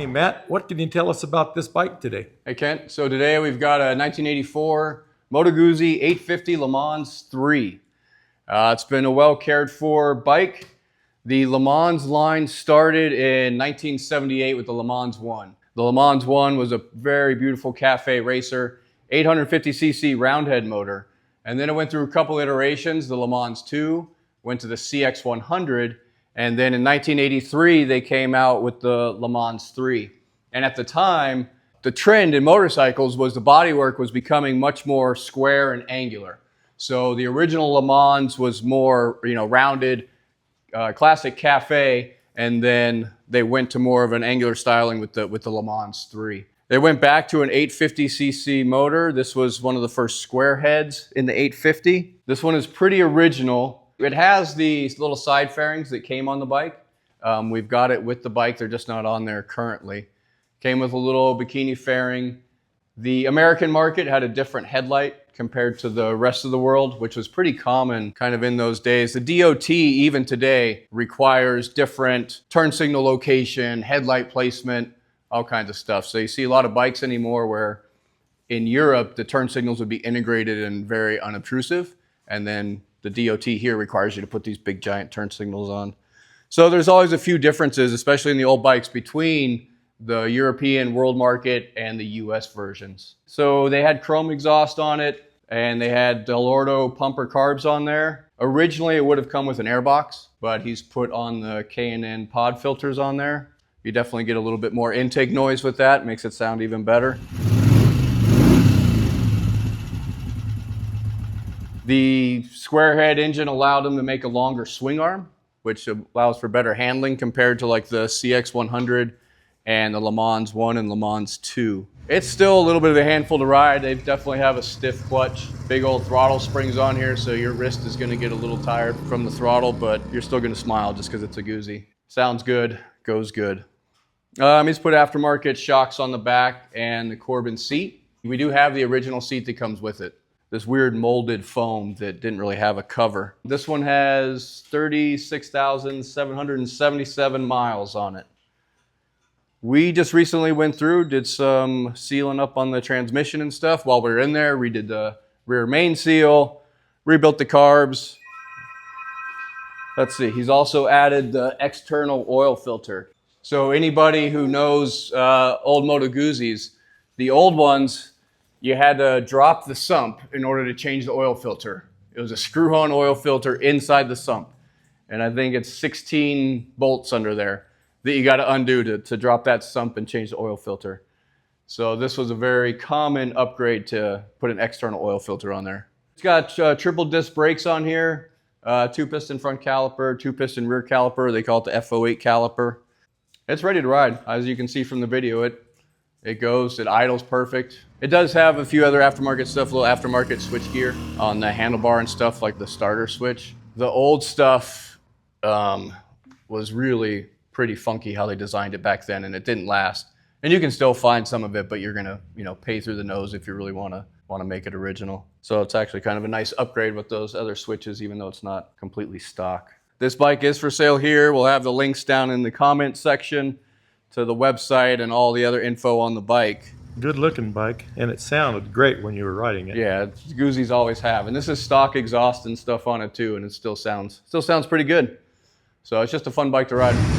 Matt. What can you tell us about this bike today? Hey Kent, so today we've got a 1984 Moto Guzzi 850 Le Mans 3. It's been a well cared for bike. The Le Mans line started in 1978 with the Le Mans 1. The Le Mans 1 was a very beautiful cafe racer, 850cc roundhead motor. And then it went through a couple iterations. The Le Mans 2 went to the CX100. And then in 1983, they came out with the Le Mans 3. And at the time, the trend in motorcycles was the bodywork was becoming much more square and angular. So the original Le Mans was more, rounded, classic cafe, and then they went to more of an angular styling with the Le Mans 3. They went back to an 850cc motor. This was one of the first square heads in the 850. This one is pretty original. It has these little side fairings that came on the bike. We've got it with the bike. They're just not on there currently. Came with a little bikini fairing. The American market had a different headlight compared to the rest of the world, which was pretty common kind of in those days. The DOT, even today, requires different turn signal location, headlight placement, all kinds of stuff. So you see a lot of bikes anymore where in Europe, the turn signals would be integrated and very unobtrusive. And then the DOT here requires you to put these big giant turn signals on. So there's always a few differences, especially in the old bikes, between the European world market and the US versions. So they had chrome exhaust on it, and they had Delorto pumper carbs on there. Originally, it would have come with an airbox, but he's put on the K&N pod filters on there. You definitely get a little bit more intake noise with that, makes it sound even better. The square head engine allowed them to make a longer swing arm, which allows for better handling compared to like the CX100 and the Le Mans 1 and Le Mans 2. It's still a little bit of a handful to ride. They definitely have a stiff clutch, big old throttle springs on here, so your wrist is gonna get a little tired from the throttle, but you're still gonna smile just because it's a Guzzi. Sounds good, goes good. He's put aftermarket shocks on the back and the Corbin seat. We do have the original seat that comes with it. This weird molded foam that didn't really have a cover. This one has 36,777 miles on it. We just recently went through, did some sealing up on the transmission and stuff. While we were in there, we did the rear main seal, rebuilt the carbs. Let's see, he's also added the external oil filter. So anybody who knows old Moto Guzzis, the old ones, you had to drop the sump in order to change the oil filter. It was a screw-on oil filter inside the sump. And I think it's 16 bolts under there that you got to undo to drop that sump and change the oil filter. So this was a very common upgrade to put an external oil filter on there. It's got triple disc brakes on here, 2-piston front caliper, 2-piston rear caliper. They call it the F08 caliper. It's ready to ride. As you can see from the video, it goes, it idles perfect. It does have a few other aftermarket stuff, a little aftermarket switch gear on the handlebar and stuff like the starter switch. The old stuff was really pretty funky how they designed it back then, and it didn't last. And you can still find some of it, but you're gonna, pay through the nose if you really wanna make it original. So it's actually kind of a nice upgrade with those other switches, even though it's not completely stock. This bike is for sale here. We'll have the links down in the comment section to the website and all the other info on the bike. Good looking bike, and it sounded great when you were riding it. Yeah, Guzzis always have. And this is stock exhaust and stuff on it too, and it still sounds pretty good. So it's just a fun bike to ride.